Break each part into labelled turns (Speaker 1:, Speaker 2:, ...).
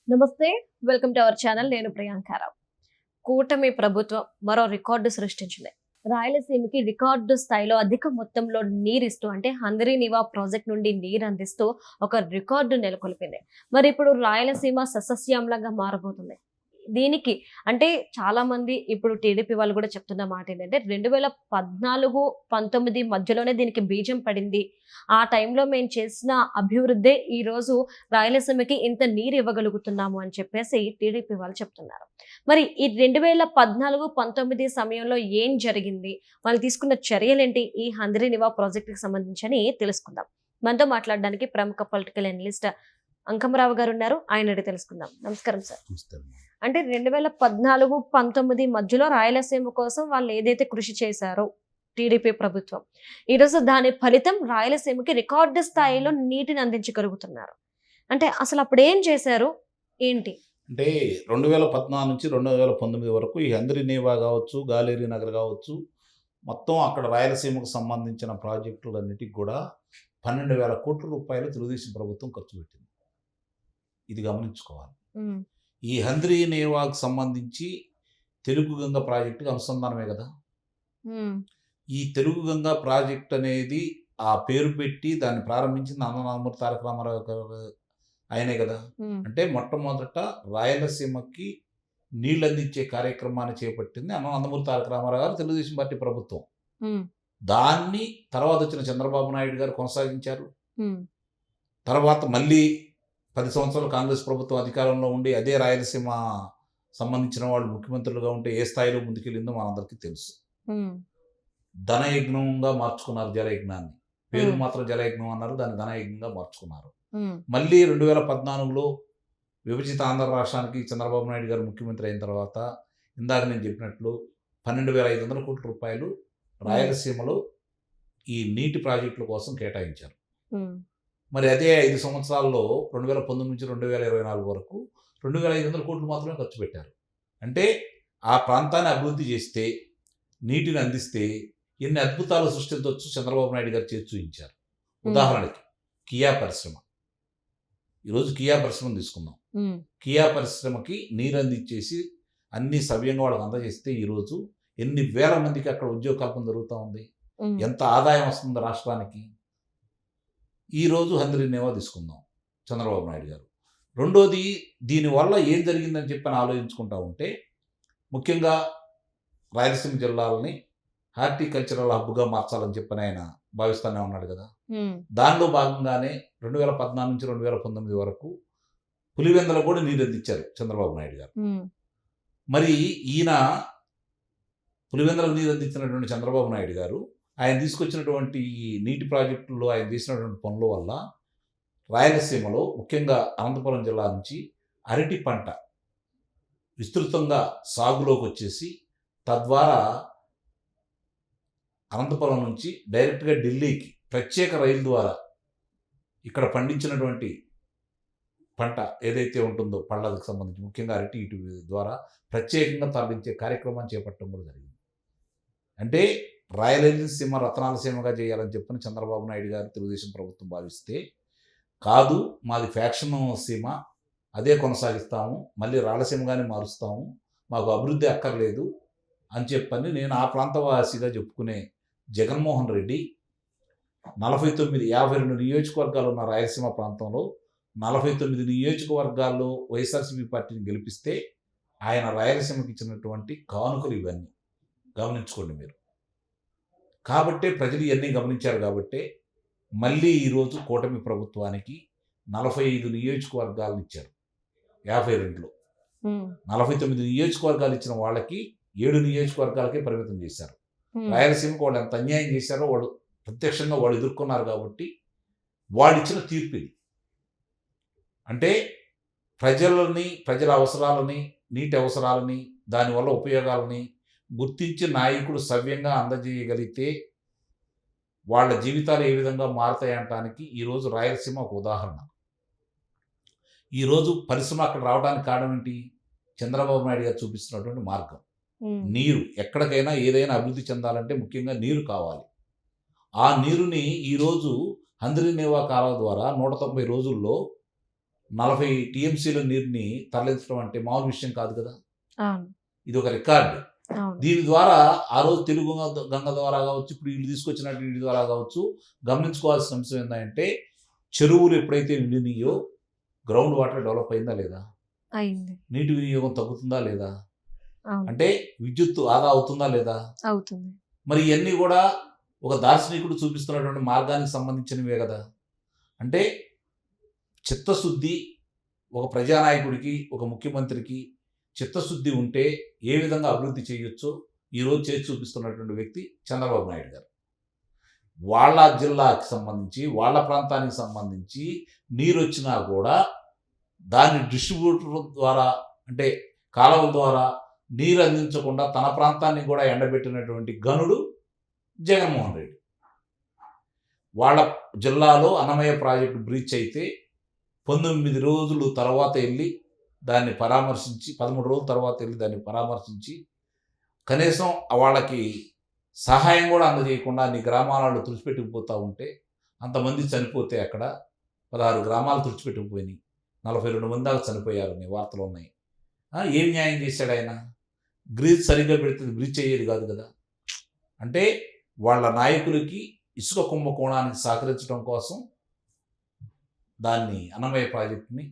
Speaker 1: నమస్తే. Welcome to our channel. నేను ప్రియాంకారావు. కూటమి ప్రభుత్వం మరో రికార్డు సృష్టించింది. రాయలసీమకి రికార్డు స్థాయిలో అధిక మొత్తంలో నీరిస్తూ అంటే హంద్రీనీవా ప్రాజెక్ట్ నుండి నీరు అందిస్తూ ఒక రికార్డు నెలకొల్పింది. మరి ఇప్పుడు రాయలసీమ సస్యశ్యామలంగా మారబోతుంది. దీనికి అంటే చాలా మంది ఇప్పుడు టీడీపీ వాళ్ళు కూడా చెప్తున్న మాట ఏంటంటే 2014-19 మధ్యలోనే దీనికి బీజం పడింది. ఆ టైంలో మేము చేసిన అభివృద్ధే ఈ రోజు రాయలసీమకి ఇంత నీరు ఇవ్వగలుగుతున్నాము అని చెప్పేసి టీడీపీ వాళ్ళు చెప్తున్నారు. మరి ఈ 2014-19 సమయంలో ఏం జరిగింది? వాళ్ళు తీసుకున్న చర్యలేంటి? ఈ హంద్రీనివా ప్రాజెక్టుకి సంబంధించి తెలుసుకుందాం. మనతో మాట్లాడడానికి ప్రముఖ పొలిటికల్ అనలిస్ట్ అంకమరావు గారు ఉన్నారు. ఆయన అడిగి తెలుసుకుందాం. నమస్కారం సార్. అంటే 2014-19 మధ్యలో రాయలసీమ కోసం వాళ్ళు ఏదైతే కృషి చేశారో టీడీపీ ప్రభుత్వం, ఈరోజు దాని ఫలితం రాయలసీమకి రికార్డు స్థాయిలో నీటిని అందించగలుగుతున్నారు. అంటే అసలు అప్పుడు ఏం చేశారు ఏంటి?
Speaker 2: అంటే 2014 నుంచి 2019 వరకు ఈ హంద్రీనీవా కావచ్చు, గాలేరి నగర్ కావచ్చు, మొత్తం అక్కడ రాయలసీమకు సంబంధించిన ప్రాజెక్టులన్నిటికి కూడా 12,000 కోట్ల రూపాయలు తెలుగుదేశం ప్రభుత్వం ఖర్చు పెట్టింది. ఇది గమనించుకోవాలి. ఈ హంద్రీనీవాకు సంబంధించి తెలుగు గంగ ప్రాజెక్టుకి అనుసంధానమే కదా. ఈ తెలుగు గంగ ప్రాజెక్ట్ అనేది ఆ పేరు పెట్టి దాన్ని ప్రారంభించింది నందమూరి తారక రామారావు గారు ఆయనే కదా. అంటే మొట్టమొదట రాయలసీమకి నీళ్ళు అందించే కార్యక్రమాన్ని చేపట్టింది నందమూరి తారక రామారావు గారు, తెలుగుదేశం పార్టీ ప్రభుత్వం. దాన్ని తర్వాత వచ్చిన చంద్రబాబు నాయుడు గారు కొనసాగించారు. తర్వాత మళ్ళీ 10 సంవత్సరాలు కాంగ్రెస్ ప్రభుత్వం అధికారంలో ఉండి అదే రాయలసీమ సంబంధించిన వాళ్ళు ముఖ్యమంత్రులుగా ఉంటే ఏ స్థాయిలో ముందుకెళ్ళిందో మనందరికీ తెలుసు. ధనయజ్ఞంగా మార్చుకున్నారు జలయజ్ఞాన్ని. పేరు మాత్రం జలయజ్ఞం అన్నారు, దాన్ని ధనయజ్ఞంగా మార్చుకున్నారు. మళ్ళీ 2014లో విభజిత ఆంధ్ర రాష్ట్రానికి చంద్రబాబు నాయుడు గారు ముఖ్యమంత్రి అయిన తర్వాత ఇందాక నేను చెప్పినట్లు 12,500 కోట్ల రూపాయలు రాయలసీమలో ఈ నీటి ప్రాజెక్టుల కోసం కేటాయించారు. మరి అదే 5 సంవత్సరాల్లో 2019 నుంచి 2024 వరకు 2,500 కోట్లు మాత్రమే ఖర్చు పెట్టారు. అంటే ఆ ప్రాంతాన్ని అభివృద్ధి చేస్తే, నీటిని అందిస్తే ఎన్ని అద్భుతాలు సృష్టించవచ్చు చంద్రబాబు నాయుడు గారు చేసి చూపించారు. ఉదాహరణకి కియా పరిశ్రమ. ఈరోజు కియా పరిశ్రమను తీసుకుందాం. కియా పరిశ్రమకి నీరు అందించేసి అన్ని సవ్యంగా వాళ్ళకి అందజేస్తే ఈరోజు ఎన్ని వేల మందికి అక్కడ ఉద్యోగ కల్పన జరుగుతూ ఉంది, ఎంత ఆదాయం వస్తుంది రాష్ట్రానికి. ఈరోజు హంద్రీనీవా తీసుకుందాం చంద్రబాబు నాయుడు గారు. రెండోది, దీనివల్ల ఏం జరిగిందని చెప్పని ఆలోచించుకుంటా ఉంటే ముఖ్యంగా రాయలసీమ జిల్లాలని హార్టికల్చరల్ హబ్గా మార్చాలని చెప్పని ఆయన భావిస్తూనే ఉన్నాడు కదా. దానిలో భాగంగానే 2014 నుంచి 2019 వరకు పులివెందుల కూడా నీరు అందించారు చంద్రబాబు నాయుడు గారు. మరి ఈయన పులివెందులకు నీరు అందించినటువంటి చంద్రబాబు నాయుడు గారు ఆయన తీసుకొచ్చినటువంటి ఈ నీటి ప్రాజెక్టుల్లో ఆయన చేసినటువంటి పనుల వల్ల రాయలసీమలో ముఖ్యంగా అనంతపురం జిల్లా నుంచి అరటి పంట విస్తృతంగా సాగులోకి వచ్చేసి తద్వారా అనంతపురం నుంచి డైరెక్ట్గా ఢిల్లీకి ప్రత్యేక రైలు ద్వారా ఇక్కడ పండించినటువంటి పంట ఏదైతే ఉంటుందో పళ్ళకు సంబంధించి ముఖ్యంగా అరటి ఇటు ద్వారా ప్రత్యేకంగా తరలించే కార్యక్రమాన్ని చేపట్టడం కూడా జరిగింది. అంటే రాయలసీమ రత్నాలసీమగా చేయాలని చెప్పని చంద్రబాబు నాయుడు గారు తెలుగుదేశం ప్రభుత్వం భావిస్తే, కాదు మాది ఫ్యాక్షన్ సీమ, అదే కొనసాగిస్తాము, మళ్ళీ రాయలసీమగానే మారుస్తాము, మాకు అభివృద్ధి అక్కర్లేదు అని చెప్పని నేను ఆ ప్రాంతవాసిగా చెప్పుకునే జగన్మోహన్ రెడ్డి 52 నియోజకవర్గాలు ఉన్న రాయలసీమ ప్రాంతంలో 49 నియోజకవర్గాల్లో వైఎస్ఆర్సీపీ పార్టీని గెలిపిస్తే ఆయన రాయలసీమకి ఇచ్చినటువంటి కానుకలు ఇవన్నీ గమనించుకోండి మీరు. కాబట్టే ప్రజలు ఇవన్నీ గమనించారు. కాబట్టే మళ్ళీ ఈరోజు కూటమి ప్రభుత్వానికి 45 నియోజకవర్గాలను ఇచ్చారు. 52లో 49 నియోజకవర్గాలు ఇచ్చిన వాళ్ళకి 7 నియోజకవర్గాలకే పరిమితం చేశారు. రాయలసీమకు వాళ్ళు ఎంత అన్యాయం చేశారో వాళ్ళు ప్రత్యక్షంగా వాళ్ళు ఎదుర్కొన్నారు. కాబట్టి వాళ్ళు ఇచ్చిన తీర్పు ఇది. అంటే ప్రజల అవసరాలని, నీటి అవసరాలని, దానివల్ల ఉపయోగాలని గుర్తించి నాయకుడు సవ్యంగా అందజేయగలిగితే వాళ్ళ జీవితాలు ఏ విధంగా మారుతాయంటానికి ఈరోజు రాయలసీమ ఒక ఉదాహరణ. ఈరోజు పరిశ్రమ అక్కడ రావడానికి కారణం ఏంటి? చంద్రబాబు నాయుడు గారు చూపిస్తున్నటువంటి మార్గం. నీరు ఎక్కడికైనా ఏదైనా అభివృద్ధి చెందాలంటే ముఖ్యంగా నీరు కావాలి. ఆ నీరుని ఈరోజు హంద్రీనీవా కాలువ ద్వారా 190 రోజుల్లో 40 టీఎంసీల నీరుని తరలించడం అంటే మామూలు విషయం కాదు కదా.
Speaker 1: అవును.
Speaker 2: ఇది ఒక రికార్డు.
Speaker 1: అవును.
Speaker 2: దీని ద్వారా ఆ రోజు తెలుగు గంగ ద్వారా కావచ్చు, ఇప్పుడు వీళ్ళు తీసుకొచ్చినట్టు వీటి ద్వారా కావచ్చు, గమనించుకోవాల్సిన అంశం ఏంటంటే చెరువులు ఎప్పుడైతే నిండినాయో గ్రౌండ్ వాటర్ డెవలప్ అయిందా లేదా,
Speaker 1: అయింది.
Speaker 2: నీటి వినియోగం తగ్గుతుందా లేదా,
Speaker 1: అవును.
Speaker 2: అంటే విద్యుత్ ఆదా అవుతుందా లేదా.
Speaker 1: అవుతుంది.
Speaker 2: మరి ఇవన్నీ కూడా ఒక దార్శనికుడు చూపిస్తున్నటువంటి మార్గానికి సంబంధించినవే కదా. అంటే చిత్తశుద్ధి ఒక ప్రజానాయకుడికి, ఒక ముఖ్యమంత్రికి చిత్తశుద్ధి ఉంటే ఏ విధంగా అభివృద్ధి చేయొచ్చో ఈరోజు చేసి చూపిస్తున్నటువంటి వ్యక్తి చంద్రబాబు నాయుడు గారు. వాళ్ళ జిల్లాకి సంబంధించి, వాళ్ళ ప్రాంతానికి సంబంధించి నీరు వచ్చినా కూడా దాన్ని డిస్ట్రిబ్యూటర్ ద్వారా, అంటే కాలువల ద్వారా నీరు అందించకుండా తన ప్రాంతాన్ని కూడా ఎండబెట్టినటువంటి గనుడు జగన్మోహన్ రెడ్డి. వాళ్ళ జిల్లాలో అన్నమయ్య ప్రాజెక్టు బ్రీచ్ అయితే 19 రోజులు తర్వాత వెళ్ళి దాన్ని పరామర్శించి, 13 రోజుల తర్వాత వెళ్ళి దాన్ని పరామర్శించి కనీసం వాళ్ళకి సహాయం కూడా అందజేయకుండా అన్ని గ్రామాలలో తుడిచిపెట్టుకుపోతూ ఉంటే, అంతమంది చనిపోతే అక్కడ 16 గ్రామాలు తుడిచిపెట్టుకుపోయినాయి, 42 మంది దాకా చనిపోయారు నీ వార్తలు ఉన్నాయి. ఏం న్యాయం చేశాడు ఆయన? బ్రిడ్జ్ సరిగ్గా పెడితే బ్రిడ్జ్ అయ్యేది కాదు కదా. అంటే వాళ్ళ నాయకులకి ఇసుక కుంభకోణానికి సహకరించడం కోసం దాన్ని అన్నమయ్య ప్రాజెక్టుని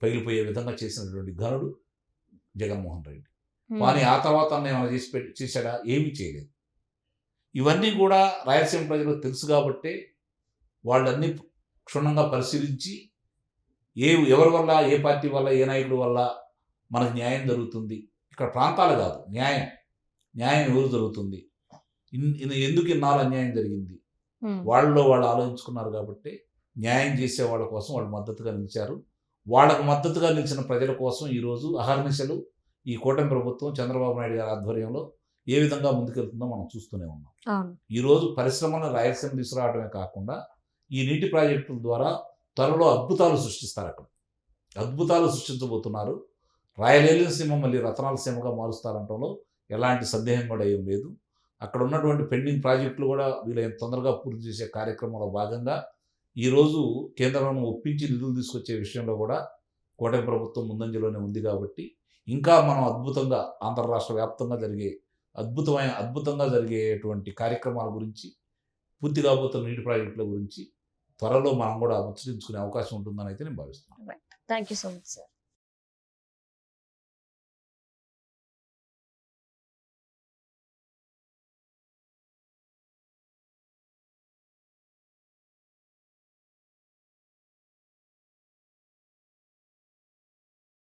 Speaker 2: పగిలిపోయే విధంగా చేసినటువంటి ఘనుడు జగన్మోహన్ రెడ్డి. కానీ ఆ తర్వాత ఏమైనా చేశాడా? ఏమీ చేయలేదు. ఇవన్నీ కూడా రాయలసీమ ప్రజలకు తెలుసు కాబట్టే వాళ్ళన్నీ క్షుణ్ణంగా పరిశీలించి ఎవరి వల్ల, ఏ పార్టీ వల్ల, ఏ నాయకుడి వల్ల మనకు న్యాయం జరుగుతుంది, ఇక్కడ ప్రాంతాలు కాదు న్యాయం ఎవరు జరుగుతుంది, ఎందుకు ఇన్నాళ్ళు అన్యాయం జరిగింది, వాళ్ళు ఆలోచించుకున్నారు కాబట్టి న్యాయం చేసే వాళ్ళ కోసం వాళ్ళు మద్దతుగా నిలిచారు. వాళ్ళకు మద్దతుగా నిలిచిన ప్రజల కోసం ఈరోజు అహర్నిశలు ఈ కూటమి ప్రభుత్వం చంద్రబాబు నాయుడు గారి ఆధ్వర్యంలో ఏ విధంగా ముందుకెళ్తుందో మనం చూస్తూనే ఉన్నాం. ఈరోజు పరిశ్రమలను రాయలసీమ తీసుకురావడమే కాకుండా ఈ నీటి ప్రాజెక్టుల ద్వారా త్వరలో అద్భుతాలు సృష్టిస్తారు. అక్కడ అద్భుతాలు సృష్టించబోతున్నారు. రాయలసీమ మళ్ళీ రతనాల సీమగా మారుస్తారంటంలో ఎలాంటి సందేహం కూడా ఏం లేదు. అక్కడ ఉన్నటువంటి పెండింగ్ ప్రాజెక్టులు కూడా వీళ్ళని తొందరగా పూర్తి చేసే కార్యక్రమంలో భాగంగా ఈరోజు కేంద్రం ఒప్పించి నిధులు తీసుకొచ్చే విషయంలో కూడా కూటమి ప్రభుత్వం ముందంజలోనే ఉంది. కాబట్టి ఇంకా మనం అద్భుతంగా ఆంధ్ర రాష్ట్ర వ్యాప్తంగా జరిగే అద్భుతంగా జరిగేటువంటి కార్యక్రమాల గురించి, పూర్తి కాబోతున్న నీటి ప్రాజెక్టుల గురించి త్వరలో మనం కూడా ముచ్చరించుకునే అవకాశం ఉంటుందని అయితే నేను భావిస్తున్నాను.
Speaker 1: Thank you so much sir.